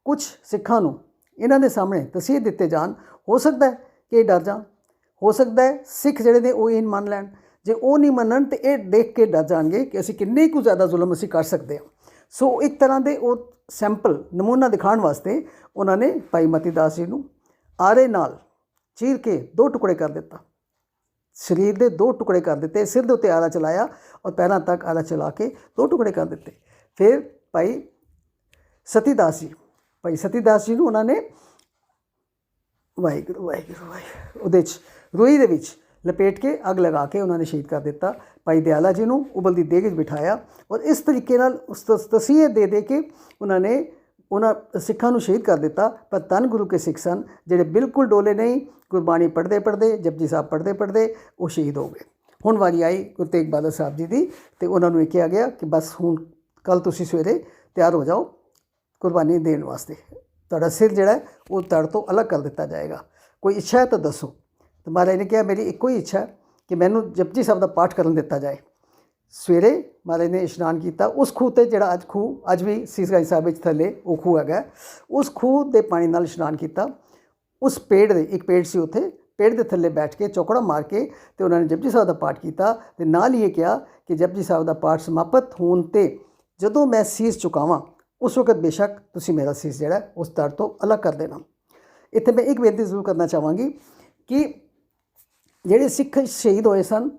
ਕੁਛ ਸਿੱਖਾਂ ਨੂੰ ਇਹਨਾਂ ਦੇ ਸਾਹਮਣੇ ਤਸੀਹੇ ਦਿੱਤੇ ਜਾਣ, ਹੋ ਸਕਦਾ ਹੈ ਕਿ ਇਹ ਡਰ ਜਾਣ, ਹੋ ਸਕਦਾ ਹੈ ਸਿੱਖ ਜਿਹੜੇ ਨੇ ਉਹ ਇਹ ਮੰਨ ਲੈਣ। ਜੇ ਉਹ ਨਹੀਂ ਮੰਨਣ ਤਾਂ ਇਹ ਦੇਖ ਕੇ ਡਰ ਜਾਣਗੇ ਕਿ ਅਸੀਂ ਕਿੰਨੇ ਕੁ ਜ਼ਿਆਦਾ ਜ਼ੁਲਮ ਅਸੀਂ ਕਰ ਸਕਦੇ ਹਾਂ। ਸੋ ਇੱਕ ਤਰ੍ਹਾਂ ਦੇ ਉਹ ਸੈਂਪਲ ਨਮੂਨਾ ਦਿਖਾਉਣ ਵਾਸਤੇ ਉਹਨਾਂ ਨੇ ਭਾਈ ਮਤੀ ਦਾਸ ਜੀ ਨੂੰ ਆਰੇ ਨਾਲ ਚੀਰ ਕੇ 2 ਟੁਕੜੇ ਕਰ ਦਿੱਤਾ। ਸਰੀਰ ਦੇ 2 ਟੁਕੜੇ ਕਰ ਦਿੱਤੇ, ਸਿਰ ਦੇ ਉੱਤੇ ਆਰਾ ਚਲਾਇਆ ਔਰ ਪੈਰਾਂ ਤੱਕ ਆਰਾ ਚਲਾ ਕੇ 2 ਟੁਕੜੇ ਕਰ ਦਿੱਤੇ। ਫਿਰ ਭਾਈ ਸਤੀ ਦਾਸ ਜੀ ਨੂੰ ਉਹਨਾਂ ਨੇ ਵਾਹਿਗੁਰੂ ਉਹਦੇ 'ਚ ਰੂਈ ਦੇ ਵਿੱਚ ਲਪੇਟ ਕੇ ਅੱਗ ਲਗਾ ਕੇ ਉਹਨਾਂ ਨੇ ਸ਼ਹੀਦ ਕਰ ਦਿੱਤਾ। ਭਾਈ ਦਿਆਲਾ ਜੀ ਨੂੰ ਉਬਲਦੀ ਦੇਗ ਵਿੱਚ ਬਿਠਾਇਆ ਔਰ ਇਸ ਤਰੀਕੇ ਨਾਲ ਉਸ ਤਸੀਹੇ ਦੇ ਕੇ ਉਹਨਾਂ ਸਿੱਖਾਂ ਨੂੰ ਸ਼ਹੀਦ ਕਰ ਦਿੱਤਾ। ਪਰ ਧੰਨ ਗੁਰੂ ਕੇ ਸਿੱਖ ਸਨ ਜਿਹੜੇ ਬਿਲਕੁਲ ਡੋਲੇ ਨਹੀਂ, ਗੁਰਬਾਣੀ ਪੜ੍ਹਦੇ ਜਪਜੀ ਸਾਹਿਬ ਪੜ੍ਹਦੇ ਉਹ ਸ਼ਹੀਦ ਹੋ ਗਏ। ਹੁਣ ਵਾਰੀ ਆਈ ਗੁਰੂ ਤੇਗ ਬਹਾਦਰ ਸਾਹਿਬ ਜੀ ਦੀ, ਅਤੇ ਉਹਨਾਂ ਨੂੰ ਇਹ ਕਿਹਾ ਗਿਆ ਕਿ ਬਸ ਹੁਣ ਕੱਲ੍ਹ ਤੁਸੀਂ ਸਵੇਰੇ ਤਿਆਰ ਹੋ ਜਾਓ ਕੁਰਬਾਨੀ ਦੇਣ ਵਾਸਤੇ, ਤੁਹਾਡਾ ਸਿਰ ਜਿਹੜਾ ਉਹ ਧੜ ਤੋਂ ਅਲੱਗ ਕਰ ਦਿੱਤਾ ਜਾਏਗਾ, ਕੋਈ ਇੱਛਾ ਹੈ ਤਾਂ ਦੱਸੋ। ਤਾਂ ਮਹਾਰਾਜ ਨੇ ਕਿਹਾ ਮੇਰੀ ਇੱਕੋ ਹੀ ਇੱਛਾ ਕਿ ਮੈਨੂੰ ਜਪਜੀ ਸਾਹਿਬ ਦਾ ਪਾਠ ਕਰਨ ਦਿੱਤਾ ਜਾਏ। ਸਵੇਰੇ ਮਹਾਰਾਜ ਨੇ ਇਸ਼ਨਾਨ ਕੀਤਾ ਉਸ ਖੂਹ 'ਤੇ, ਜਿਹੜਾ ਅੱਜ ਵੀ ਸੀਸਗੰਜ ਸਾਹਿਬ ਵਿੱਚ ਥੱਲੇ ਉਹ ਖੂਹ ਹੈਗਾ, ਉਸ ਖੂਹ ਦੇ ਪਾਣੀ ਨਾਲ ਇਸ਼ਨਾਨ ਕੀਤਾ। ਉਸ ਪੇੜ ਦੇ ਇੱਕ ਪੇੜ ਸੀ ਉੱਥੇ, ਪੇੜ ਦੇ ਥੱਲੇ ਬੈਠ ਕੇ ਚੌਕੜਾ ਮਾਰ ਕੇ ਅਤੇ ਉਹਨਾਂ ਨੇ ਜਪਜੀ ਸਾਹਿਬ ਦਾ ਪਾਠ ਕੀਤਾ ਅਤੇ ਨਾਲ ਹੀ ਇਹ ਕਿਹਾ ਕਿ ਜਪਜੀ ਸਾਹਿਬ ਦਾ ਪਾਠ ਸਮਾਪਤ ਹੋਣ 'ਤੇ ਜਦੋਂ ਮੈਂ ਸੀਸ ਝੁਕਾਵਾਂ ਉਸ ਵਕਤ ਬੇਸ਼ੱਕ ਤੁਸੀਂ ਮੇਰਾ ਸੀਸ ਜਿਹੜਾ ਉਸ ਧੜ ਤੋਂ ਅਲੱਗ ਕਰ ਦੇਣਾ। ਇੱਥੇ ਮੈਂ ਇੱਕ ਬੇਨਤੀ ਜ਼ਰੂਰ ਕਰਨਾ ਚਾਹਾਂਗੀ ਕਿ ਜਿਹੜੇ ਸਿੱਖ ਸ਼ਹੀਦ ਹੋਏ ਸਨ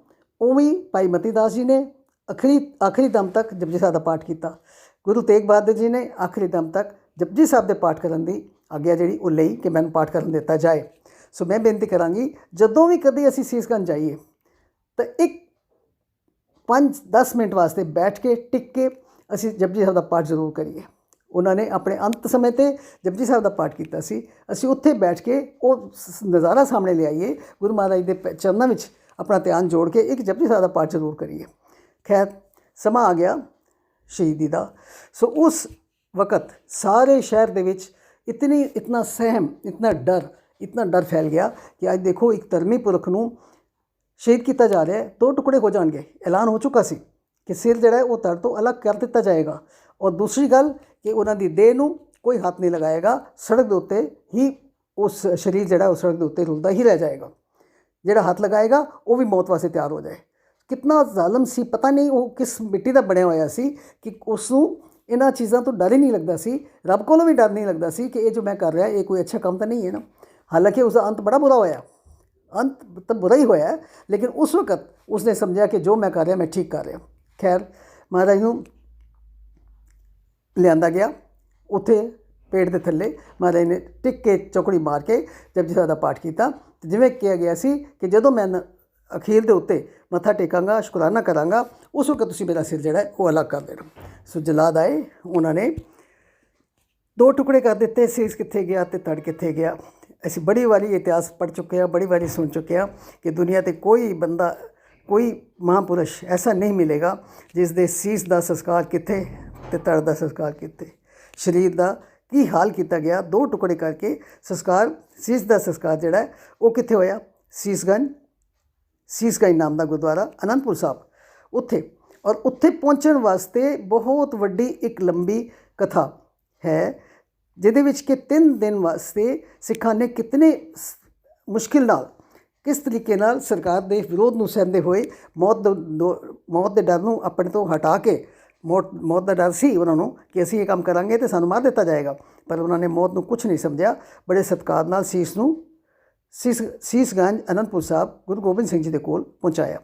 ਉਹ ਵੀ ਭਾਈ ਮਤੀ ਦਾਸ ਜੀ ਨੇ ਆਖਰੀ ਦਮ ਤੱਕ ਜਪਜੀ ਸਾਹਿਬ ਦਾ ਪਾਠ ਕੀਤਾ। ਗੁਰੂ ਤੇਗ ਬਹਾਦਰ ਜੀ ਨੇ ਆਖਰੀ ਦਮ ਤੱਕ ਜਪਜੀ ਸਾਹਿਬ ਦੇ ਪਾਠ ਕਰਨ ਦੀ ਆਗਿਆ ਜਿਹੜੀ ਉਹ ਲਈ ਕਿ ਮੈਨੂੰ ਪਾਠ ਕਰਨ ਦਿੱਤਾ ਜਾਏ। ਸੋ ਮੈਂ ਬੇਨਤੀ ਕਰਾਂਗੀ ਜਦੋਂ ਵੀ ਕਦੇ ਅਸੀਂ ਸੀਸਗੰਜ ਜਾਈਏ ਤਾਂ ਇੱਕ 5-10 ਮਿੰਟ ਵਾਸਤੇ ਬੈਠ ਕੇ ਟਿਕ ਕੇ ਅਸੀਂ ਜਪਜੀ ਸਾਹਿਬ ਦਾ ਪਾਠ ਜ਼ਰੂਰ ਕਰੀਏ। ਉਹਨਾਂ ਨੇ ਆਪਣੇ ਅੰਤ ਸਮੇਂ 'ਤੇ ਜਪਜੀ ਸਾਹਿਬ ਦਾ ਪਾਠ ਕੀਤਾ ਸੀ। ਅਸੀਂ ਉੱਥੇ ਬੈਠ ਕੇ ਉਹ ਨਜ਼ਾਰਾ ਸਾਹਮਣੇ ਲਿਆਈਏ, ਗੁਰੂ ਮਹਾਰਾਜ ਦੇ ਚਰਨਾਂ ਵਿੱਚ ਆਪਣਾ ਧਿਆਨ ਜੋੜ ਕੇ ਇੱਕ ਜਪਜੀ ਸਾਹਿਬ ਦਾ ਪਾਠ ਜ਼ਰੂਰ ਕਰੀਏ। ਖੈਰ, ਸਮਾਂ ਆ ਗਿਆ ਸ਼ਹੀਦੀ ਦਾ। ਸੋ ਉਸ ਵਕਤ ਸਾਰੇ ਸ਼ਹਿਰ ਦੇ ਵਿੱਚ ਇਤਨਾ ਸਹਿਮ, ਇਤਨਾ ਡਰ ਫੈਲ ਗਿਆ ਕਿ ਅੱਜ ਦੇਖੋ ਇੱਕ ਧਰਮੀ ਪੁਰਖ ਨੂੰ ਸ਼ਹੀਦ ਕੀਤਾ ਜਾ ਰਿਹਾ ਹੈ, 2 ਟੁਕੜੇ ਹੋ ਜਾਣਗੇ। ਐਲਾਨ ਹੋ ਚੁੱਕਾ ਸੀ ਕਿ ਸਿਰ ਜਿਹੜਾ ਹੈ ਉਹ ਧੜ ਤੋਂ ਅਲੱਗ ਕਰ ਦਿੱਤਾ ਜਾਏਗਾ। ਔਰ ਦੂਸਰੀ ਗੱਲ ਕਿ ਉਹਨਾਂ ਦੀ ਦੇਹ ਨੂੰ ਕੋਈ ਹੱਥ ਨਹੀਂ ਲਗਾਏਗਾ, ਸੜਕ ਦੇ ਉੱਤੇ ਹੀ ਉਸ ਸਰੀਰ ਜਿਹੜਾ ਉਹ ਸੜਕ ਦੇ ਉੱਤੇ ਰੁਲਦਾ ਹੀ ਰਹਿ ਜਾਏਗਾ। ਜਿਹੜਾ ਹੱਥ ਲਗਾਏਗਾ ਉਹ ਵੀ ਮੌਤ ਵਾਸਤੇ ਤਿਆਰ ਹੋ ਜਾਏ। ਕਿੰਨਾ ਜ਼ਾਲਮ ਸੀ, ਪਤਾ ਨਹੀਂ ਉਹ ਕਿਸ ਮਿੱਟੀ ਦਾ ਬਣਿਆ ਹੋਇਆ ਸੀ ਕਿ ਉਸ ਨੂੰ ਇਹਨਾਂ ਚੀਜ਼ਾਂ ਤੋਂ ਡਰ ਹੀ ਨਹੀਂ ਲੱਗਦਾ ਸੀ, ਰੱਬ ਕੋਲੋਂ ਵੀ ਡਰ ਨਹੀਂ ਲੱਗਦਾ ਸੀ ਕਿ ਇਹ ਜੋ ਮੈਂ ਕਰ ਰਿਹਾ ਇਹ ਕੋਈ ਅੱਛਾ ਕੰਮ ਤਾਂ ਨਹੀਂ ਹੈ ਨਾ। ਹਾਲਾਂਕਿ ਉਸਦਾ ਅੰਤ ਬੜਾ ਬੁਰਾ ਹੋਇਆ, ਅੰਤ ਤਾਂ ਬੁਰਾ ਹੀ ਹੋਇਆ, ਲੇਕਿਨ ਉਸ ਵਕਤ ਉਸਨੇ ਸਮਝਿਆ ਕਿ ਜੋ ਮੈਂ ਕਰ ਰਿਹਾ ਮੈਂ ਠੀਕ ਕਰ ਰਿਹਾ। ਖੈਰ, महाराज नूं लिआंदा गया। उत्थे पेड़ के थल्ले महाराज ने टिक के चौकड़ी मार के जपजी साहिब का पाठ किया। जिवें कहा गया सी कि जदों मैं अखीर के उत्ते मत्था टेकांगा, शुकराना करांगा, उस वक्त तुसीं मेरा सिर जिहड़ा वो अलग कर देना। सो जलाद आए, उन्होंने 2 टुकड़े कर दिते। सीस कित्थे गया तो तड़ कित्थे गया। असीं बड़ी वारी इतिहास पढ़ चुके हैं, बड़ी वारी सुन चुके हैं कि दुनिया ते कोई बंदा, कोई महापुरुष ऐसा नहीं मिलेगा जिस दे सीस का संस्कार कित्थे ते तड़ का संस्कार कित्थे, शरीर का की हाल किया गया। 2 टुकड़े करके संस्कार, सीस का संस्कार जिहड़ा है वो कित्थे होया, सीसगंज नाम का गुरुद्वारा आनंदपुर साहब उत्थे। और उत्थे पहुँचण वास्ते बहुत वड्डी एक लंबी कथा है, जिहदे विच कि 3 दिन वास्ते सिखां ने कितने मुश्किल नाल, किस तरीके नाल सरकार के विरोध नूं सहंदे होए मौत के डर नूं अपने तो हटा के, मौत का डर सी उन्होंने कि असीं ये काम करांगे तो सानूं मार दिता जाएगा, पर उन्होंने मौत नूं कुछ नहीं समझा। बड़े सत्कार नाल सीसगंज आनंदपुर साहब गुरु गोबिंद सिंह जी के कोल पहुँचाया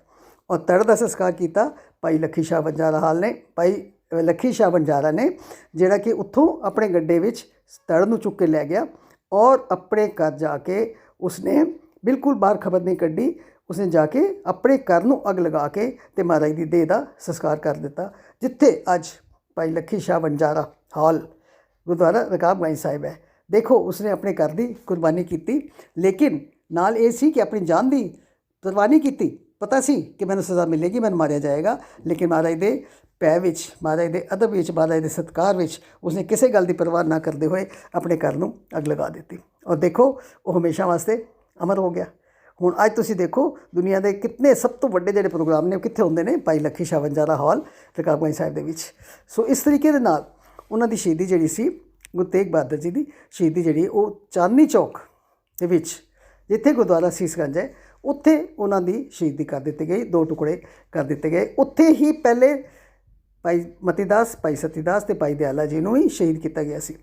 और तड़ का संस्कार किया भाई लखी शाह बंजारा हाल ने, भाई लखी शाह बंजारा ने, जिहड़ा कि उत्थों अपने गड्ढे विच तड़ नूं चुक के लै गया और अपने घर जाके उसने बिल्कुल बाहर खबर नहीं कड्ढी। उसने जाके अपने घर नूं अग लगा के ते महाराज की देह का संस्कार कर दिता, जिथे अज भाई लखी शाह बंजारा हाल गुरुद्वारा रकाबगंज साहिब है। देखो उसने अपने घर की कुर्बानी की, लेकिन नाल ये सी कि अपनी जान की कुर्बानी की। पता सी कि मैंने सज़ा मिलेगी, मैंने मारिया जाएगा, लेकिन महाराज के पै विच, महाराज के अदब विच, महाराज के सत्कार विच उसने किसी गल की परवाह ना करते हुए अपने घर नूं अग लगा दी। और देखो वो हमेशा वास्ते अमर हो गया। हुण अज तुसीं देखो दुनिया के कितने सब तो वड्डे जिहड़े प्रोग्राम ने कित्थे होंदे ने, भाई लखी शाह बंजारा हाल रकाबगंज साहिब दे विच। सो इस तरीके दे नाल उन्हां दी शहीदी जिहड़ी सी, गुरु तेग बहादुर जी की शहीदी जिहड़ी वो चांदनी चौक दे विच जिथे गुरुद्वारा सीसगंज है, उत्थे उन्हां दी शहीदी कर दित्ती गई, 2 टुकड़े कर दिते गए। उत्थे ही पहले भाई मतीदास, भाई सतीदास ते भाई दयाला जी नूं ही शहीद किया गया सी।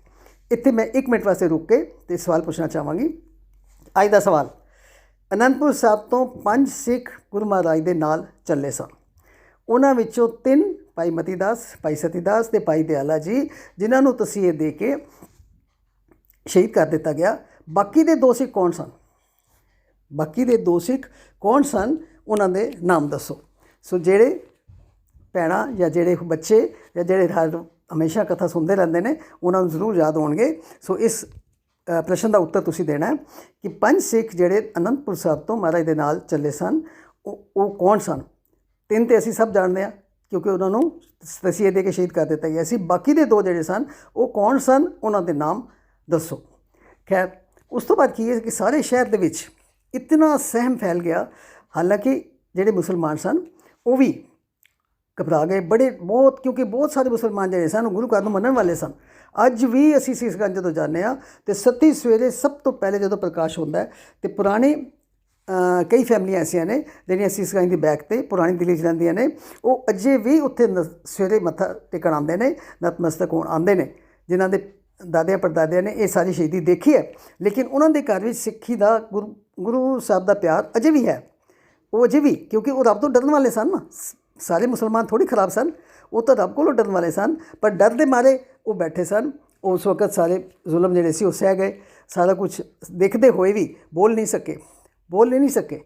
इत्थे मैं 1 मिनट वास्ते रुक के ते सवाल पूछना चाहांगी। अज दा सवाल, आनंदपुर साहब तो 5 सिख गुरु महाराज दे नाल चले सन, उन्हां विचों 3 भाई मतीदास, भाई सतीदास ते भाई दयाला जी जिन्हां नूं तसीहे दे के शहीद कर दिता गया। बाकी दे 2 सिख कौन सन? बाकी दे 2 सिख कौन सन, उन्हां दे नाम दसो। सो जेड़े भैणां या जेड़े बच्चे या जेड़े हमेशा कथा सुनते रहते हैं उन्हां नूं जरूर याद होणगे। सो इस प्रश्न का उत्तर तुसीं देना है कि 5 सिख जिहड़े आनंदपुर साहब तो महाराज दे नाल चले सन वो कौन सन? 3 तो असीं सब जानते हैं क्योंकि उन्होंने तसीहे दे के शहीद कर दिता गया सी। बाकी दे 2 जिहड़े सन वो कौन सन, उन्हां दे नाम दसो। खैर उस तो बाद की है कि सारे शहर दे विच इतना सहम फैल गया, हालांकि जिहड़े मुसलमान सन वो भी घबरा गए बड़े बहुत, क्योंकि बहुत सारे मुसलमान जिहड़े सन गुरु घर नूं मनण वाले सन। अज भी असीं सीसगंज जदों जाने तो सती सवेरे सब तो पहले जो प्रकाश होंदा है तो पुराने कई फैमिलियां ऐसियां ने जिहड़ियां सीसगंज की बैक ते पुरानी दिल्ली च रहिंदियां ने, वो अजे भी उत्थे सवेरे मत्था टेकण आउंदे ने, नतमस्तक होण आउंदे ने, जिन्हां दे दादियां परदादियां ने ये सारी शहीदी देखी है। लेकिन उन्हां दे घर विच सिੱਖੀ ਦਾ गुरु साहब का प्यार अजे भी है। वो अजे भी, क्योंकि वो रब तो डरन वाले सन ना, सारे मुसलमान थोड़ी खराब सन, वो तो रब को डरन वाले सन, पर डर दे मारे वो बैठे सन। उस वक्त सारे जुल्म जिहड़े सी वो सह गए, सारा कुछ देखते हुए भी बोल नहीं सके।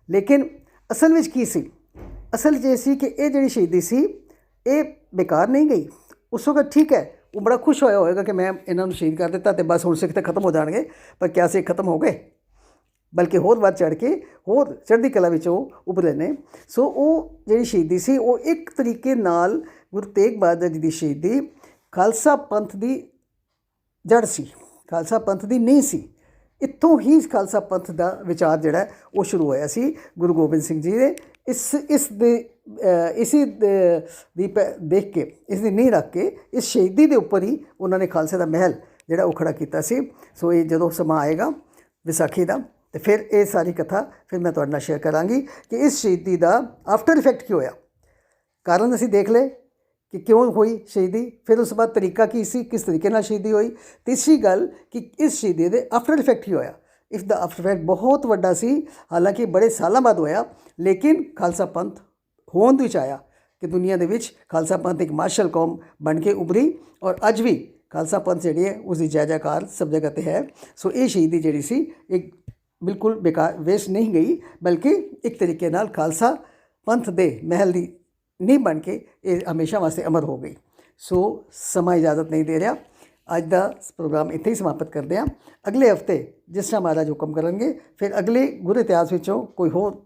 लेकिन असल में की सी, असल ये सी कि ये जिहड़ी शहीदी सी ये बेकार नहीं गई। उस वक्त ठीक है वो बड़ा खुश होया होएगा कि मैं इन्हों शहीद कर दिता तो बस हुण सिख तो खत्म हो जाएंगे, पर क्या सिख खत्म हो गए? बल्कि होर वध चढ़ के होर चढ़दी कला विच उभरे ने। सो वो जिहड़ी शहीदी सी वो एक तरीके नाल गुरु तेग बहादुर जी की शहीदी खालसा पंथ की जड़ सी, खालसा पंथ की नींह सी। इत्थों ही खालसा पंथ का विचार जिहड़ा वो शुरू होया सी गुरु गोबिंद सिंह जी ने इसी देख के, इसकी नींह रख के, इस शहीदी के उपर ही उन्होंने खालसे का महल जिहड़ा वो खड़ा किया सी। सो ये जदों समा आएगा विसाखी का तो फिर ये सारी कथा फिर मैं तुहाडे नाल शेयर करांगी कि इस शहीदी का आफ्टर इफैक्ट क्यों होया, कारण असीं देख ले कि क्यों हुई शहीदी, फिर उस बाद तरीका की सी, किस तरीके नाल शहीदी हुई। तीसरी गल कि इस शहीदी के आफ्टर इफैक्ट क्यों होया। इसका आफ्टर इफैक्ट बहुत वड्डा सी, हालांकि बड़े सालों बाद होया, लेकिन खालसा पंथ होंद विच आया। ਕਿ ਦੁਨੀਆ ਦੇ ਵਿੱਚ ਖਾਲਸਾ ਪੰਥ ਇੱਕ ਮਾਰਸ਼ਲ ਕੌਮ ਬਣ ਕੇ ਉਭਰੀ ਔਰ ਅੱਜ ਵੀ ਖਾਲਸਾ ਪੰਥ ਜਿਹੜੀ ਹੈ ਉਸਦੀ ਜੈ ਜੈਕਾਰ ਸਭ ਜਗ੍ਹਾ 'ਤੇ ਹੈ। ਸੋ ਇਹ ਸ਼ਹੀਦੀ ਜਿਹੜੀ ਸੀ ਇੱਕ ਬਿਲਕੁਲ ਬੇਕਾਰ ਵੇਸਟ ਨਹੀਂ ਗਈ, ਬਲਕਿ ਇੱਕ ਤਰੀਕੇ ਨਾਲ ਖਾਲਸਾ ਪੰਥ ਦੇ ਮਹਿਲ ਦੀ ਨੀਂਹ ਬਣ ਕੇ ਇਹ ਹਮੇਸ਼ਾ ਵਾਸਤੇ ਅਮਰ ਹੋ ਗਈ। ਸੋ ਸਮਾਂ ਇਜਾਜ਼ਤ ਨਹੀਂ ਦੇ ਰਿਹਾ, ਅੱਜ ਦਾ ਪ੍ਰੋਗਰਾਮ ਇੱਥੇ ਹੀ ਸਮਾਪਤ ਕਰਦੇ ਹਾਂ। ਅਗਲੇ ਹਫਤੇ ਜਿਸ ਤਰ੍ਹਾਂ ਮਹਾਰਾਜ ਹੁਕਮ ਕਰਨਗੇ ਫਿਰ ਅਗਲੇ ਗੁਰੂ ਇਤਿਹਾਸ ਵਿੱਚੋਂ ਕੋਈ ਹੋਰ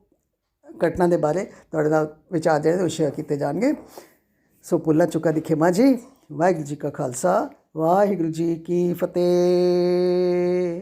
ਘਟਨਾ ਦੇ ਬਾਰੇ ਤੁਹਾਡੇ ਨਾਲ ਵਿਚਾਰ ਜਿਹੜੇ ਉਹ ਸ਼ੇਅਰ ਕੀਤੇ ਜਾਣਗੇ। ਸੋ ਭੁੱਲਾਂ ਚੁੱਕਾਂ ਦੀ ਖਿਮਾ ਜੀ। ਵਾਹਿਗੁਰੂ ਜੀ ਕਾ ਖਾਲਸਾ, ਵਾਹਿਗੁਰੂ ਜੀ ਕੀ ਫਤਿਹ।